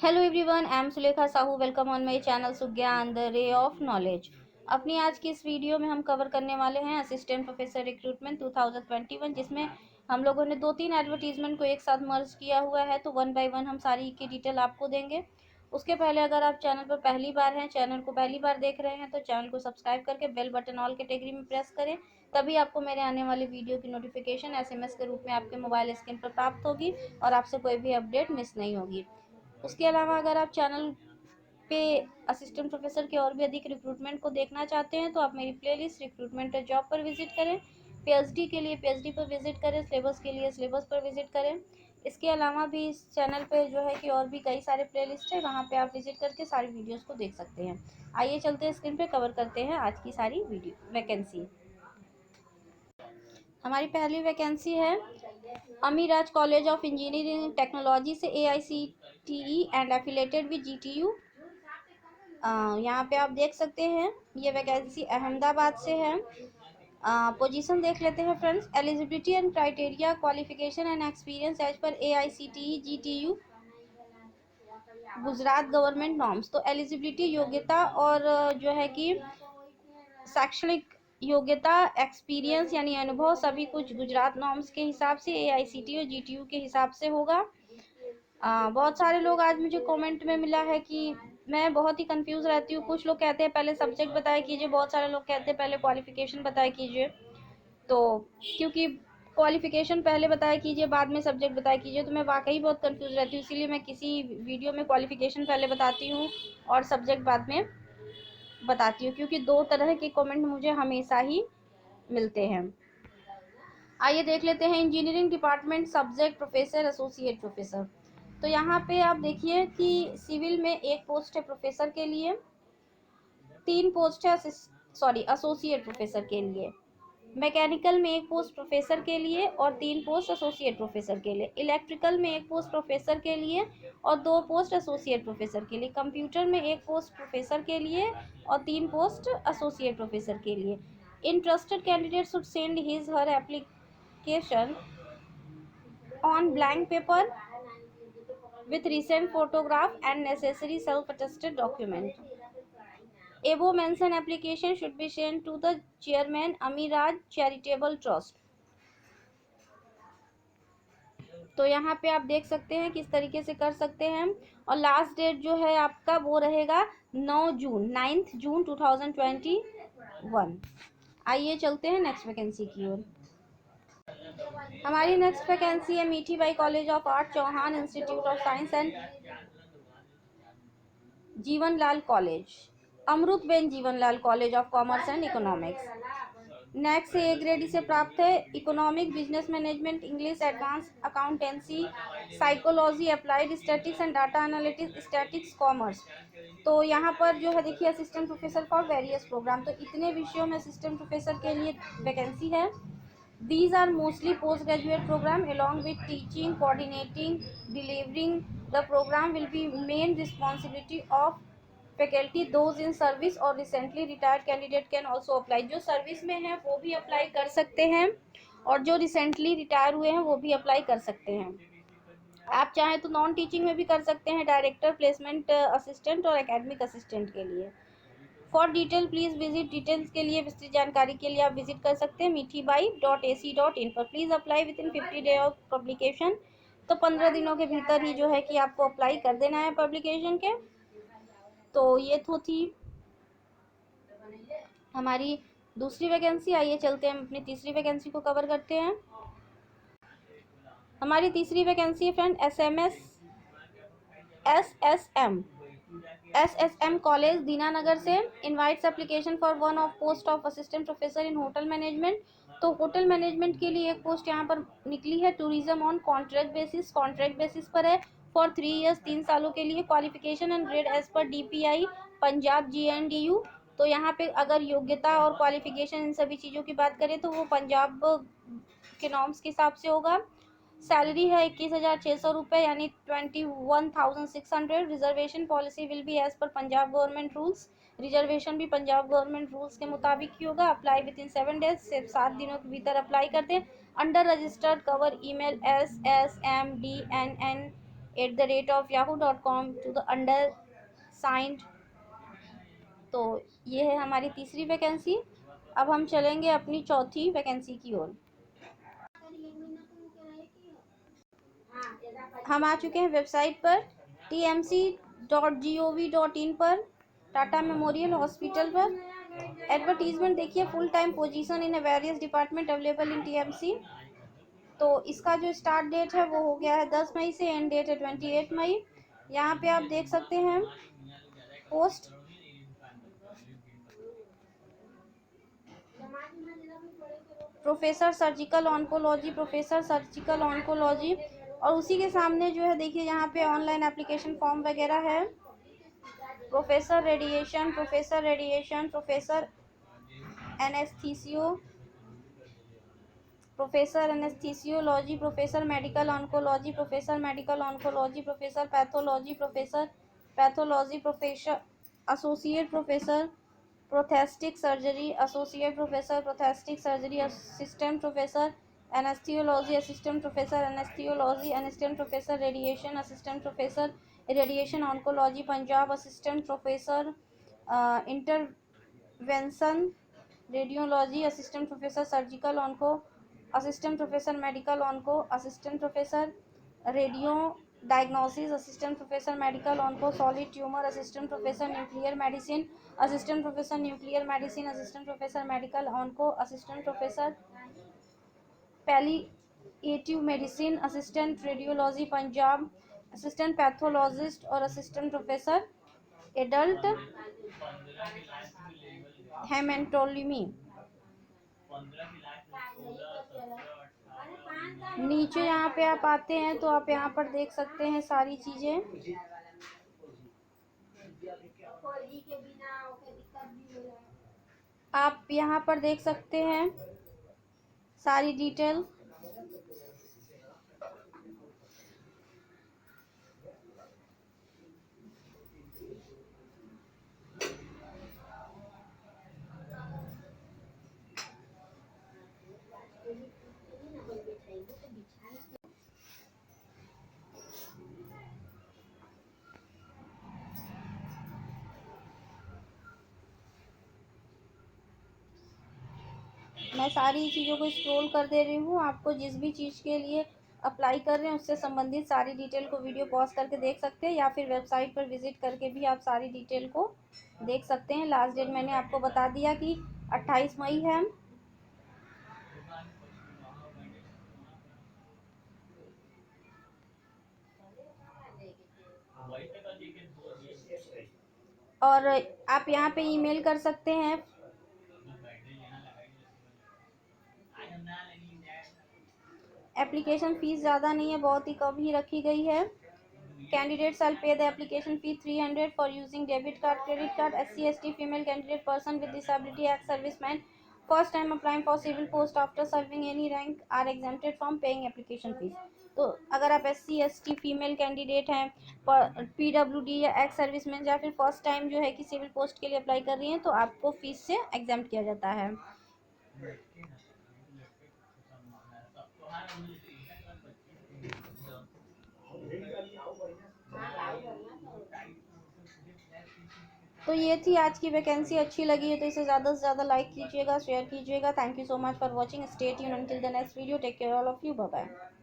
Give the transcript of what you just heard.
Hello everyone, I am Sulekha Sahu. Welcome on my channel Sugyan the ray of knowledge. अपनी आज की इस वीडियो में हम कवर करने वाले हैं असिस्टेंट प्रोफेसर रिक्रूटमेंट 2021, जिसमें हम लोगों ने 2-3 एडवर्टीजमेंट को एक साथ मर्ज किया हुआ है। तो वन बाय वन हम सारी की डिटेल आपको देंगे। उसके पहले अगर आप चैनल पर पहली बार हैं, चैनल को पहली बार देख रहे हैं, तो चैनल को सब्सक्राइब करके बेल बटन ऑल कैटेगरी में प्रेस करें। तभी आपको मेरे आने वाली वीडियो की नोटिफिकेशन एसएमएस के रूप में आपके मोबाइल स्क्रीन पर प्राप्त होगी और आपसे कोई भी अपडेट मिस नहीं होगी। उसके अलावा अगर आप चैनल पे असिस्टेंट प्रोफेसर के और भी अधिक रिक्रूटमेंट को देखना चाहते हैं, तो आप मेरी प्लेलिस्ट रिक्रूटमेंट जॉब पर विजिट करें। पीएचडी के लिए पीएचडी पर विजिट करें, सिलेबस के लिए सिलेबस पर विजिट करें। इसके अलावा भी इस चैनल पे जो है कि और भी कई सारे प्लेलिस्ट है, वहाँ पे आप विजिट करके सारी वीडियोस को देख सकते हैं। आइए चलते हैं, स्क्रीन पे कवर करते हैं आज की सारी वीडियो वैकेंसी। हमारी पहली वैकेंसी है Amiraj college of engineering technology से AICTE and affiliated with GTU। यहाँ पे आप देख सकते हैं ये वैकेंसी अहमदाबाद से है। पोजीशन देख लेते हैं friends. Eligibility and criteria, qualification and experience as per AICTE GTU Gujarat government norms. तो एलिजिबिलिटी योग्यता और जो है कि शैक्षणिक योग्यता, एक्सपीरियंस यानी अनुभव, सभी कुछ गुजरात नॉर्म्स के हिसाब से AICTE और GTU के हिसाब से होगा। बहुत सारे लोग आज मुझे कमेंट में मिला है कि मैं बहुत ही कंफ्यूज रहती हूँ। कुछ लोग कहते हैं पहले सब्जेक्ट बताया कीजिए, बहुत सारे लोग कहते हैं पहले क्वालिफिकेशन बताया कीजिए। तो क्योंकि क्वालिफिकेशन पहले बताया कीजिए बाद में सब्जेक्ट बताया कीजिए, तो मैं वाकई बहुत कंफ्यूज रहती हूँ। इसीलिए मैं किसी वीडियो में क्वालिफिकेशन पहले बताती हूँ और सब्जेक्ट बाद में बताती हूँ, क्योंकि दो तरह के कमेंट मुझे हमेशा ही मिलते हैं। आइए देख लेते हैं engineering department, subject professor, associate professor. तो यहाँ पे आप देखिए कि सिविल में एक पोस्ट है प्रोफेसर के लिए, 3 पोस्ट है एसोसिएट प्रोफेसर के लिए। मैकेनिकल में एक पोस्ट प्रोफेसर के लिए और 3 पोस्ट एसोसिएट प्रोफेसर के लिए। इलेक्ट्रिकल में एक पोस्ट प्रोफेसर के लिए और 2 पोस्ट एसोसिएट प्रोफेसर के लिए। कंप्यूटर में एक पोस्ट प्रोफेसर के लिए और 3 पोस्ट एसोसिएट प्रोफेसर के लिए। Interested candidate should send his her application on blank paper with recent photograph and necessary self-attested document. Above mentioned application should be sent to the chairman Amiraj Charitable Trust. तो यहाँ पे आप देख सकते हैं किस तरीके से कर सकते हैं। और लास्ट डेट जो है आपका वो रहेगा 9 जून 2021। आइए चलते हैं नेक्स्ट वैकेंसी की ओर। हमारी नेक्स्ट वैकेंसी है Mithibai college of art, Chauhan institute of science and Jivanlal college, Amritben Jivanlal college of commerce and economics. Next A grade इसे प्राप्त है। Economic, business management, English, advance accountancy, psychology, applied statics and data analytics, statics, commerce. तो यहाँ पर जो है देखिए assistant professor for various program, तो इतने विषयों में असिस्टेंट प्रोफेसर के लिए वैकेंसी है। These are mostly postgraduate program. Along with teaching, coordinating, delivering the program will be main responsibility of faculty. Those in service or recently retired candidate can also apply. जो service में है वो भी apply कर सकते हैं और जो रिसेंटली रिटायर हुए हैं वो भी अप्लाई कर सकते हैं। आप चाहें तो नॉन टीचिंग में भी कर सकते हैं, डायरेक्टर, प्लेसमेंट असिस्टेंट और एकेडमिक असिस्टेंट के लिए। For detail please visit, details के लिए, विस्तृत जानकारी के लिए आप विजिट कर सकते हैं meethibai.ac.in पर। Please apply with in 50 day of publication. तो 15 दिनों के भीतर ही जो है कि आपको अप्लाई कर देना है पब्लिकेशन के। तो ये तो थी हमारी दूसरी वैकेंसी। आइए चलते हैं अपनी तीसरी वैकेंसी को कवर करते हैं। हमारी तीसरी वैकेंसी है friend S S M college Dinanagar से। Invites application for one of post of assistant professor in hotel management. तो होटल मैनेजमेंट के लिए एक पोस्ट यहाँ पर निकली है। टूरिज्म ऑन कॉन्ट्रैक्ट बेसिस पर है फॉर 3 ईयर्स, 3 सालों के लिए। Qualification and grade as per DPI Punjab GNDU। तो यहाँ पे अगर योग्यता और क्वालिफिकेशन इन सभी चीज़ों की बात करें तो वो पंजाब के नॉर्म्स के हिसाब से होगा। सैलरी है 21,600 रुपये यानी 21,600। Reservation policy will be as per Punjab government rules. Reservation भी पंजाब गवर्नमेंट रूल्स के मुताबिक ही होगा। अप्लाई विद इन 7 डेज, सिर्फ 7 दिनों के भीतर अप्लाई कर दें। Under registered cover email SSMDNN @yahoo.com to the under signed. तो ये है हमारी तीसरी वैकेंसी। अब हम चलेंगे अपनी चौथी वैकेंसी की ओर। हम आ चुके हैं वेबसाइट पर tmc.gov.in पर, टाटा मेमोरियल हॉस्पिटल पर। एडवर्टीजमेंट देखिए, full time position in various department available in TMC. तो इसका जो स्टार्ट डेट है वो हो गया है 10 मई से, एंड डेट है 28 मई। यहाँ पे आप देख सकते हैं post. Professor surgical oncology, professor surgical oncology. और उसी के सामने जो है देखिए यहाँ पे ऑनलाइन एप्लीकेशन फॉर्म वगैरह है। Professor radiation, professor radiation, professor anaesthesio, professor anaesthesiology, professor medical oncology, professor medical oncology, professor pathology, professor pathology, professor associate professor prosthetic surgery, associate professor prosthetic surgery, assistant professor anaesthesiology, assistant professor anaesthesiology, assistant professor radiation, assistant professor radiation oncology Punjab, assistant professor intervention radiology, assistant professor surgical onco, assistant professor medical onco, assistant professor radio diagnosis, assistant professor medical onco solid tumour, assistant professor nuclear medicine, assistant professor nuclear medicine, assistant professor medical onco, assistant professor palliative medicine, assistant radiology Punjab, assistant pathologist और assistant professor adult haematology. नीचे यहाँ पे आप आते हैं तो आप यहाँ पर देख सकते हैं सारी चीजें। आप यहाँ पर देख सकते हैं सारी डिटेल। मैं सारी चीज़ों को स्क्रॉल कर दे रही हूँ। आपको जिस भी चीज़ के लिए अप्लाई कर रहे हैं उससे संबंधित सारी डिटेल को वीडियो पॉज करके देख सकते हैं, या फिर वेबसाइट पर विजिट करके भी आप सारी डिटेल को देख सकते हैं। लास्ट डेट मैंने आपको बता दिया कि 28 मई है। और आप यहाँ पे ईमेल कर सकते हैं। एप्लीकेशन फीस ज़्यादा नहीं है, बहुत ही कम ही रखी गई है। Candidates shall pay the application fee 300 for using debit card, credit card. SC, ST, female candidate, person with disability, ex-serviceman, first time applying for civil post after serving any rank are exempted from paying application fees. तो अगर आप SC, ST, female candidate हैं, PWD या ex serviceman या फिर first time जो है कि सिविल पोस्ट के लिए अप्लाई कर रही हैं, तो आपको फीस से एग्जाम्प्ट किया जाता है। तो ये थी आज की वैकेंसी। अच्छी लगी है तो इसे ज़्यादा से ज़्यादा लाइक कीजिएगा, शेयर कीजिएगा। Thank you so much for watching. Stay tuned until the next video. Take care all of you. Bye bye.